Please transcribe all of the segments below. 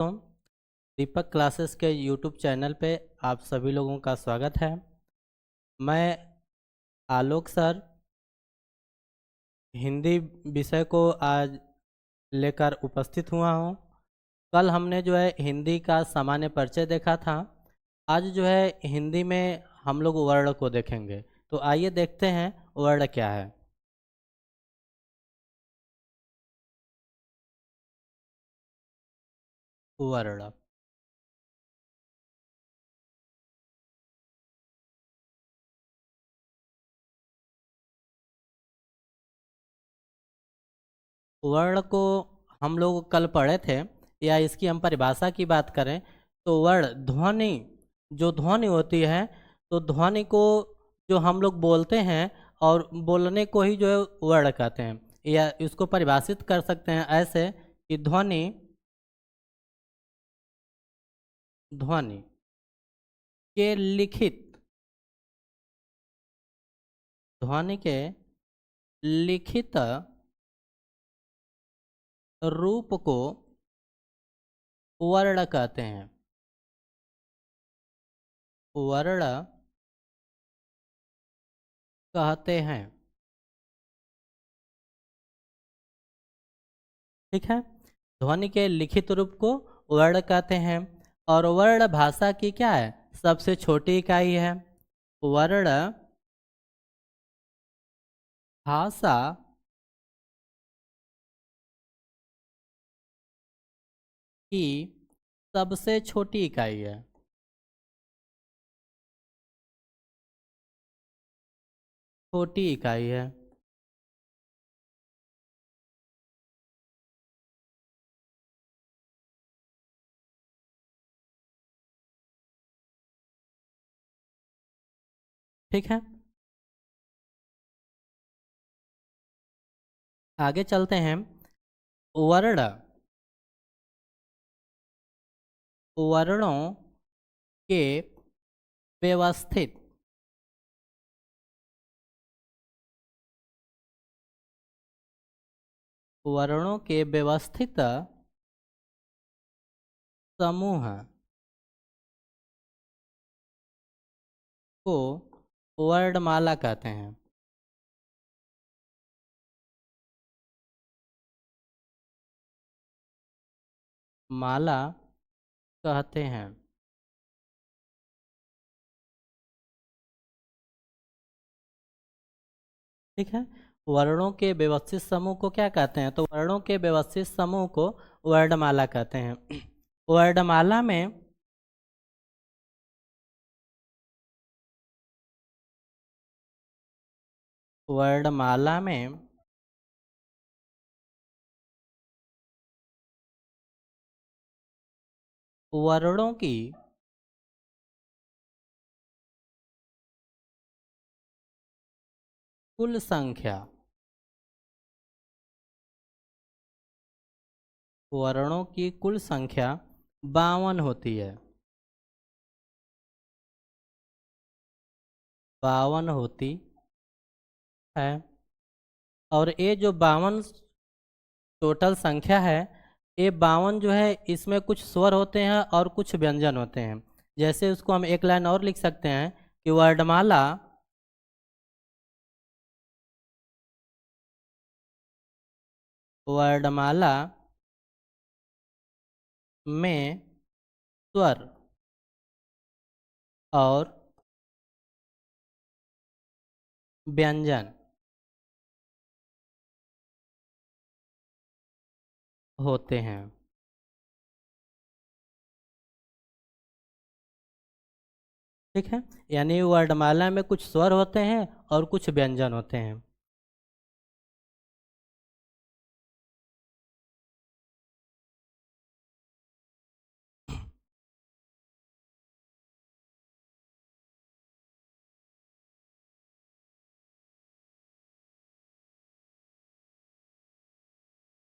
दोस्तों, दीपक क्लासेस के YouTube channel पे आप सभी लोगों का स्वागत है। मैं आलोक सर हिंदी विषय को आज लेकर उपस्थित हुआ हूँ। कल हमने जो है हिंदी का सामान्य परिचय देखा था। आज जो है हिंदी में हम लोग वर्ण को देखेंगे। तो आइए देखते हैं वर्ण क्या है। वर्ण वर्ण को हम लोग कल पढ़े थे, या इसकी हम परिभाषा की बात करें तो वर्ण ध्वनि, जो ध्वनि होती है, तो ध्वनि को जो हम लोग बोलते हैं और बोलने को ही जो है वर्ण कहते हैं। या इसको परिभाषित कर सकते हैं ऐसे कि ध्वनि ध्वनि के लिखित ध्वनि के लिखित रूप को वर्ण कहते हैं। वर्ण कहते हैं। ठीक है, ध्वनि के लिखित रूप को वर्ण कहते हैं। और वर्ण भाषा की क्या है, सबसे छोटी इकाई है। वर्ण भाषा की सबसे छोटी इकाई है। छोटी इकाई है। ठीक है, आगे चलते हैं। वर्ण वर्णों के व्यवस्थित वर्णों के व्यवस्थित समूह को वर्णमाला कहते हैं। माला कहते हैं। ठीक है, वर्णों के व्यवस्थित समूह को क्या कहते हैं, तो वर्णों के व्यवस्थित समूह को वर्णमाला कहते हैं। वर्णमाला में वर्णमाला में वर्णों की कुल संख्या वर्णों की कुल संख्या 52 होती है। 52 होती है। और ये जो 52 टोटल संख्या है, ये 52 जो है इसमें कुछ स्वर होते हैं और कुछ व्यंजन होते हैं। जैसे उसको हम एक लाइन और लिख सकते हैं कि वर्णमाला वर्णमाला में स्वर और व्यंजन होते हैं। ठीक है, यानी वर्णमाला में कुछ स्वर होते हैं और कुछ व्यंजन होते हैं।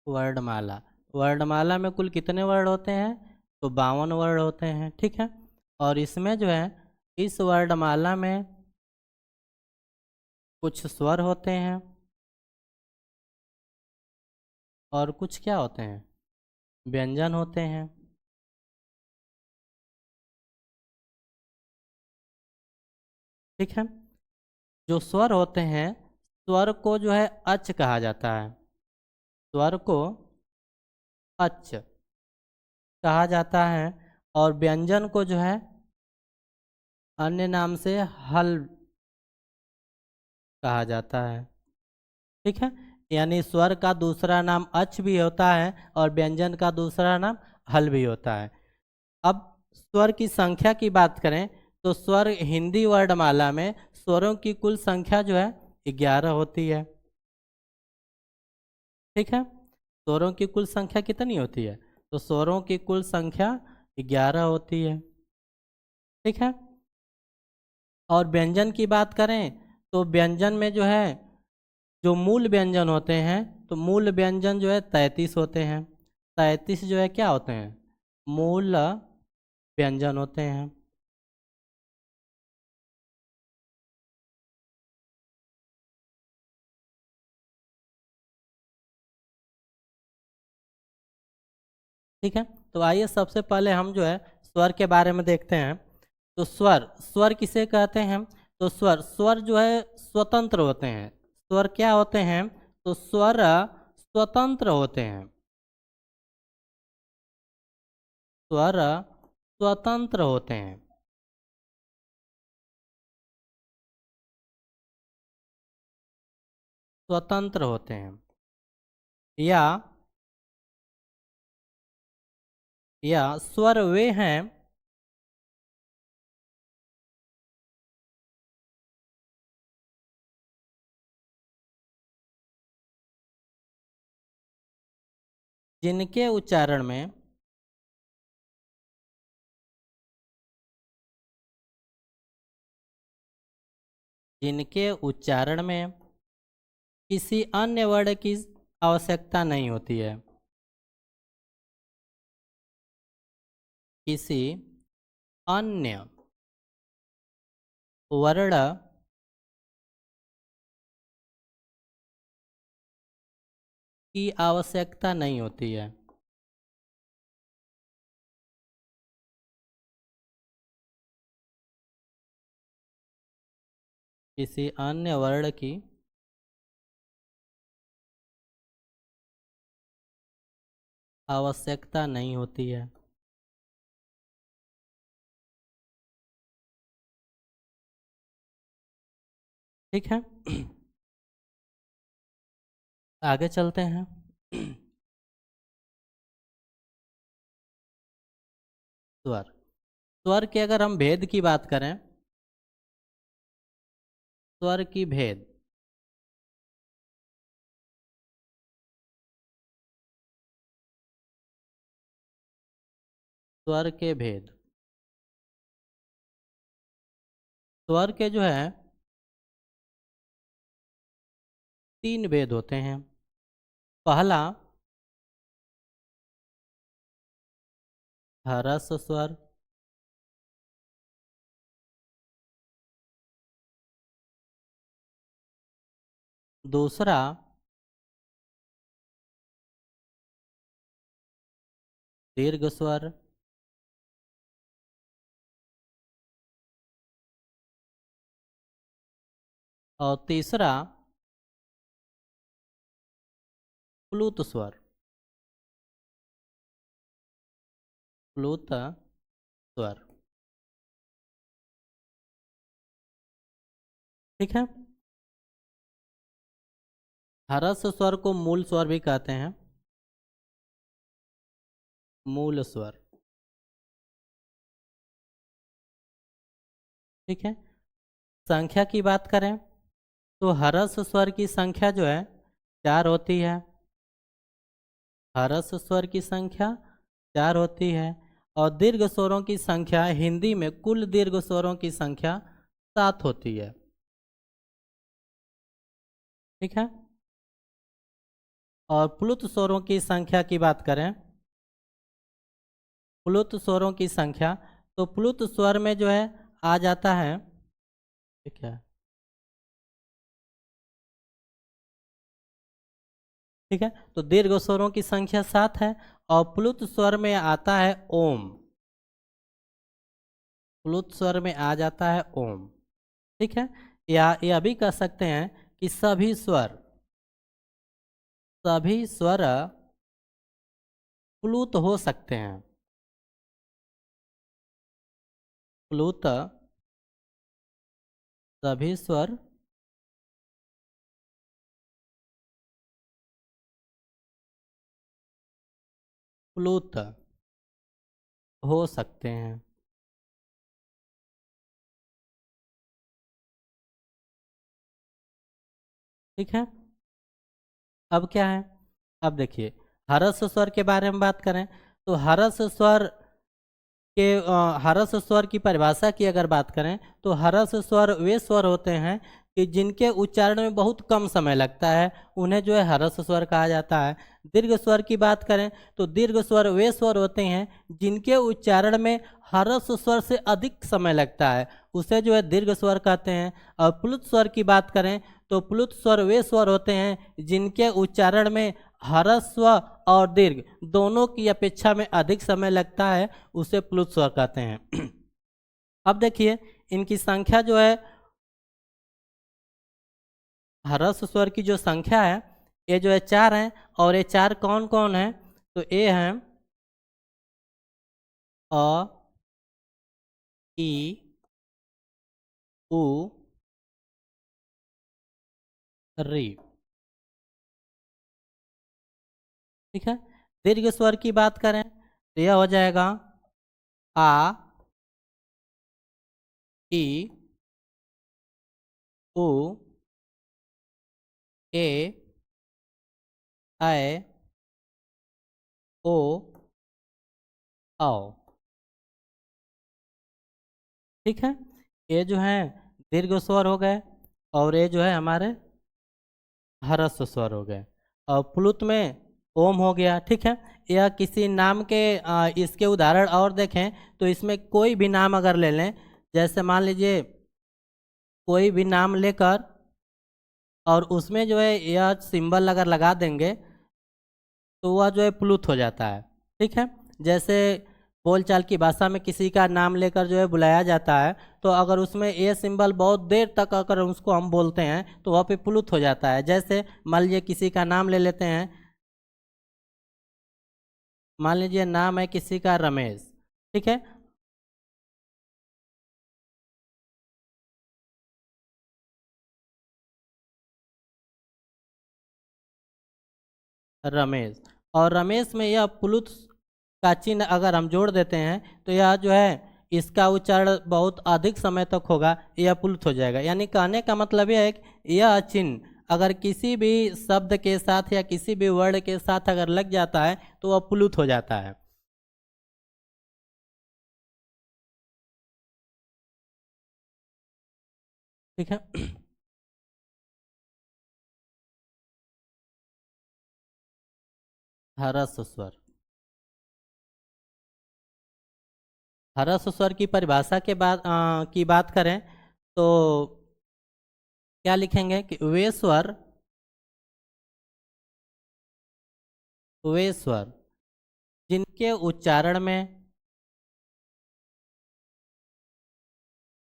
वर्णमाला वर्णमाला में कुल कितने वर्ण होते हैं, तो 52 वर्ण होते हैं। ठीक है, और इसमें जो है इस वर्णमाला में कुछ स्वर होते हैं और कुछ क्या होते हैं, व्यंजन होते हैं। ठीक है। जो स्वर होते हैं, स्वर को जो है अच कहा जाता है, स्वर को अच कहा जाता है, और व्यंजन को जो है अन्य नाम से हल कहा जाता है। ठीक है, यानी स्वर का दूसरा नाम अच भी होता है और व्यंजन का दूसरा नाम हल भी होता है। अब स्वर की संख्या की बात करें तो स्वर हिंदी वर्णमाला में स्वरों की कुल संख्या जो है 11 होती है। ठीक है, स्वरों की कुल संख्या कितनी होती है? तो स्वरों की कुल संख्या 11 होती है। ठीक है, और व्यंजन की बात करें तो व्यंजन में जो है, जो मूल व्यंजन होते हैं, तो मूल व्यंजन जो है 33 होते हैं। 33 जो है क्या होते हैं? मूल व्यंजन होते हैं। ठीक है, तो आइए सबसे पहले हम जो है स्वर के बारे में देखते हैं। तो स्वर, स्वर किसे कहते हैं? तो स्वर, स्वर जो है स्वतंत्र होते हैं। स्वर क्या होते हैं? तो स्वर स्वतंत्र होते हैं। स्वर स्वतंत्र होते हैं। स्वतंत्र होते हैं, या स्वर वे हैं जिनके उच्चारण में जिनके उच्चारण में किसी अन्य वर्ण की आवश्यकता नहीं होती है। किसी अन्य वर्ण की आवश्यकता नहीं होती है। किसी अन्य वर्ण की आवश्यकता नहीं होती है। ठीक है, आगे चलते हैं। स्वर, स्वर के अगर हम भेद की बात करें, स्वर की भेद, स्वर के भेद, स्वर के जो है 3 भेद होते हैं। पहला ह्रस्व स्वर, दूसरा दीर्घ स्वर, और तीसरा प्लुत स्वर, प्लुत स्वर। ठीक है, ह्रस्व स्वर को मूल स्वर भी कहते हैं। मूल स्वर। ठीक है, संख्या की बात करें तो ह्रस्व स्वर की संख्या जो है 4 होती है। ह्रस्व स्वर की संख्या 4 होती है, और दीर्घ स्वरों की संख्या, हिंदी में कुल दीर्घ स्वरों की संख्या 7 होती है। ठीक है, और प्लुत स्वरों की संख्या की बात करें, प्लुत स्वरों की संख्या, तो प्लुत स्वर में जो है आ जाता है, ठीक है, ठीक है, तो दीर्घ स्वरों की संख्या 7 है, और प्लुत स्वर में आता है ओम। प्लुत स्वर में आ जाता है ओम। ठीक है। या यह भी कह सकते हैं कि सभी स्वर प्लुत हो सकते हैं। प्लुत, सभी स्वर प्लुत हो सकते हैं। ठीक है। अब क्या है, अब देखिए हरस स्वर के बारे में बात करें तो हरस स्वर हरस स्वर की परिभाषा की अगर बात करें तो हरस स्वर वे स्वर होते हैं कि जिनके उच्चारण में बहुत कम समय लगता है, उन्हें जो है हरस स्वर कहा जाता है। दीर्घ स्वर की बात करें तो दीर्घ स्वर वे स्वर होते हैं जिनके उच्चारण में हरस स्वर से अधिक समय लगता है, उसे जो है दीर्घ स्वर कहते हैं। और प्लुत स्वर की बात करें तो प्लुत स्वर वे स्वर होते हैं जिनके उच्चारण में ह्रस्व और दीर्घ दोनों की अपेक्षा में अधिक समय लगता है, उसे प्लुत स्वर कहते हैं। अब देखिए इनकी संख्या जो है, ह्रस्व स्वर की जो संख्या है ये जो है 4 है। और ये 4 कौन कौन है, तो ये हैं अ, ई, उ, री। ठीक है। दीर्घ स्वर की बात करें तो यह हो जाएगा आ, ई, उ, ए, ऐ, ओ, औ। ठीक है। ये जो है दीर्घ स्वर हो गए और ये जो है हमारे ह्रस्व स्वर हो गए। और प्लुत में ओम हो गया। ठीक है। या किसी नाम के इसके उदाहरण और देखें तो इसमें कोई भी नाम अगर ले लें, जैसे मान लीजिए कोई भी नाम लेकर और उसमें जो है यह सिंबल अगर लगा देंगे तो वह जो है प्लुत हो जाता है। ठीक है। जैसे बोलचाल की भाषा में किसी का नाम लेकर जो है बुलाया जाता है, तो अगर उसमें ये सिंबल बहुत देर तक अगर उसको हम बोलते हैं तो वह पे प्लुत हो जाता है। जैसे मान लीजिए किसी का नाम ले लेते हैं, मान लीजिए नाम है किसी का रमेश। ठीक है। रमेश, और रमेश में यह प्लुत का चिन्ह अगर हम जोड़ देते हैं तो यह जो है इसका उच्चारण बहुत अधिक समय तक होगा, यह प्लुत हो जाएगा। यानी कहने का मतलब यह है कि यह चिन्ह अगर किसी भी शब्द के साथ या किसी भी वर्ड के साथ अगर लग जाता है तो वह प्लुत हो जाता है। ठीक है। ह्रस्व स्वर, ह्रस्व स्वर की परिभाषा के बाद की बात करें तो क्या लिखेंगे कि वे स्वर जिनके उच्चारण में,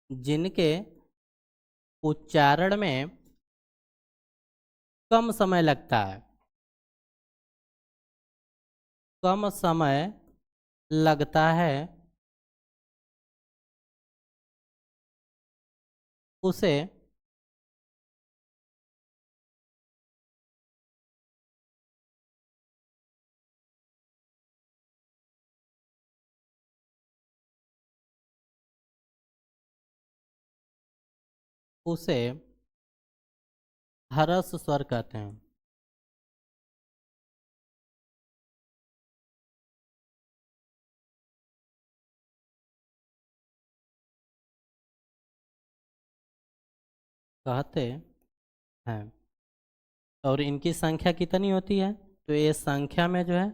जिनके उच्चारण में कम समय लगता है, कम समय लगता है, उसे उसे ह्रस्व स्वर कहते हैं। कहते हैं। और इनकी संख्या कितनी होती है, तो ये संख्या में जो है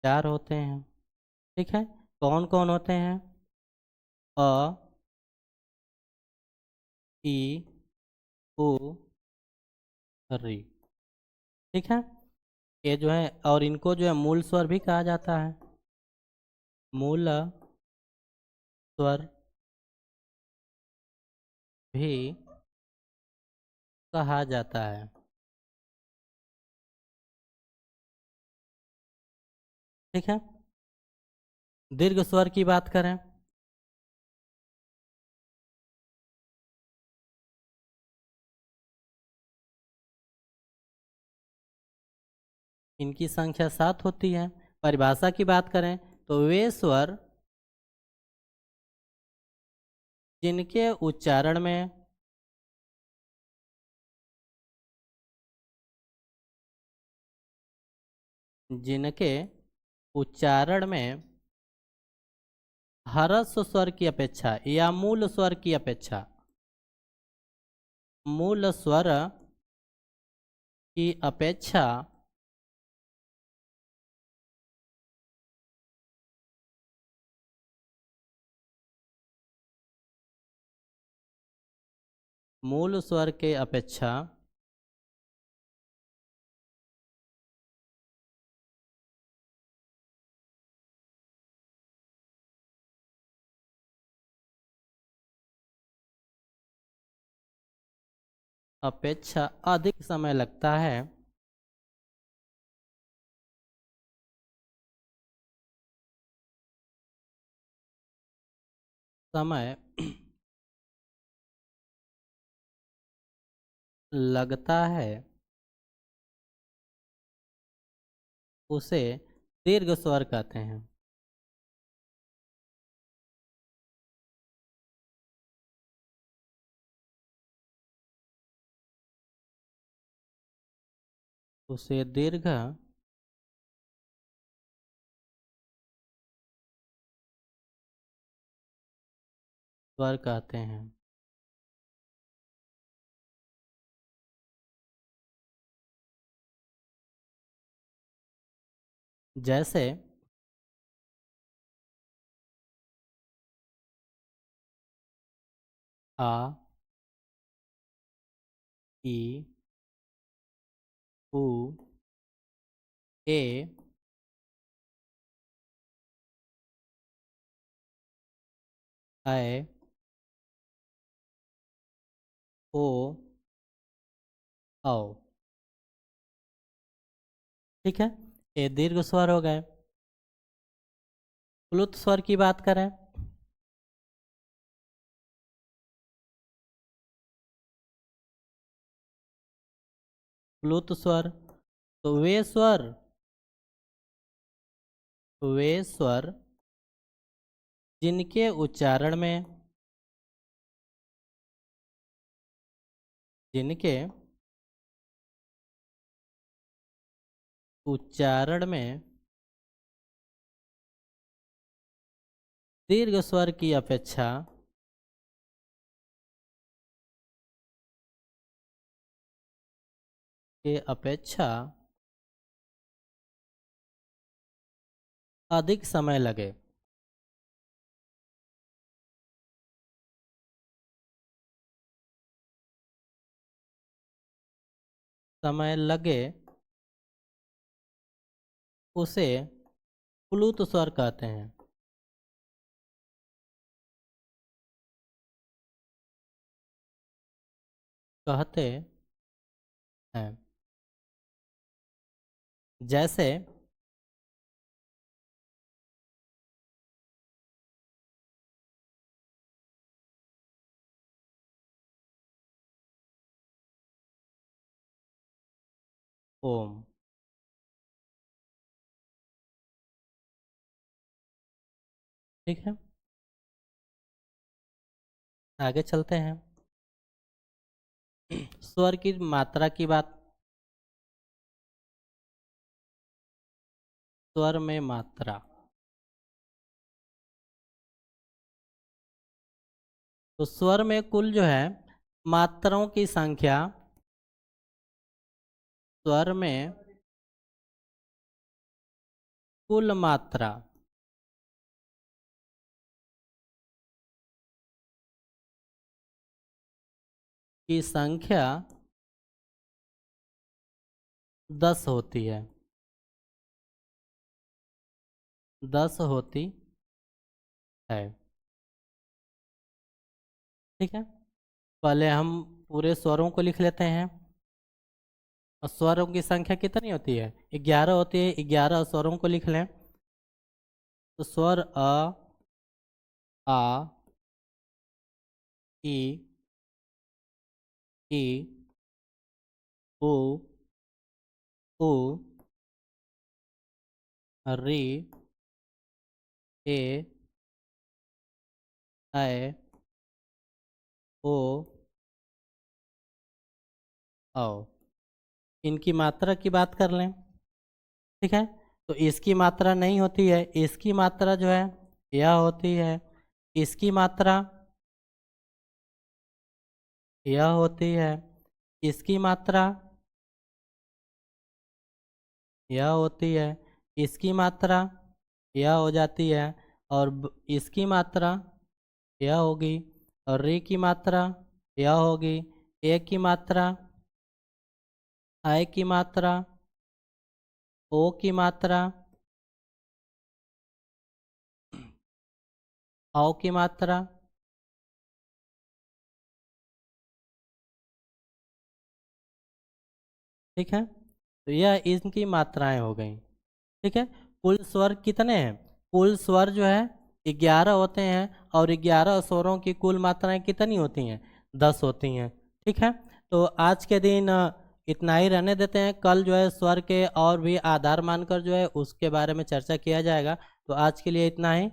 4 होते हैं। ठीक है। कौन कौन होते हैं, अ, ई, उ, री। ठीक है। ये जो है और इनको जो है मूल स्वर भी कहा जाता है। मूल स्वर भी कहा जाता है। ठीक है। दीर्घ स्वर की बात करें इनकी संख्या 7 होती है। परिभाषा की बात करें तो वे स्वर जिनके उच्चारण में जिनके उच्चारण में ह्रस्व स्वर की अपेक्षा या मूल स्वर की अपेक्षा मूल स्वर की अपेक्षा मूल स्वर के अपेक्षा अपेक्षा अधिक समय लगता है। समय लगता है उसे दीर्घ स्वर कहते हैं। उसे दीर्घ स्वर कहते हैं। जैसे आ, ई, उ, ए, ऐ, ओ, औ। ठीक है। ये दीर्घ स्वर हो गए। प्लुत स्वर की बात करें प्लुत स्वर तो वे स्वर जिनके उच्चारण में दीर्घ स्वर की अपेक्षा अधिक समय लगे। समय लगे उसे प्लुत स्वर कहते हैं। कहते हैं। जैसे ओम। ठीक है। आगे चलते हैं। स्वर की मात्रा की बात। स्वर में मात्रा तो स्वर में कुल जो है मात्राओं की संख्या स्वर में कुल मात्रा की संख्या 10 होती है। 10 होती है। ठीक है। पहले हम पूरे स्वरों को लिख लेते हैं। और स्वरों की संख्या कितनी होती है? 11 होती है। 11 स्वरों को लिख लें। तो स्वर अ, आ, ई, ई, उ, ऊ, री, ए, ऐ, ओ, औ। इनकी मात्रा की बात कर लें, ठीक है। तो इसकी मात्रा नहीं होती है, इसकी मात्रा जो है यह होती है। इसकी मात्रा यह होती है। इसकी मात्रा यह होती है। इसकी मात्रा यह हो जाती है। और इसकी मात्रा यह होगी। और री की मात्रा यह होगी। ए की मात्रा, आई की मात्रा, ओ की मात्रा, औ की मात्रा, ठीक है। तो यह इनकी मात्राएं हो गई, ठीक है। कुल स्वर कितने हैं? कुल स्वर जो है 11 होते हैं। और 11 स्वरों की कुल मात्राएं कितनी होती हैं? 10 होती हैं, ठीक है। तो आज के दिन इतना ही रहने देते हैं। कल जो है स्वर के और भी आधार मानकर जो है उसके बारे में चर्चा किया जाएगा। तो आज के लिए इतना ही।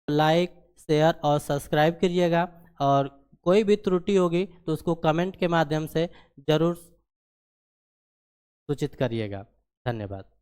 लाइक, शेयर और सब्सक्राइब करिएगा। और कोई भी त्रुटि होगी तो उसको कमेंट के माध्यम से ज़रूर सूचित करिएगा। धन्यवाद।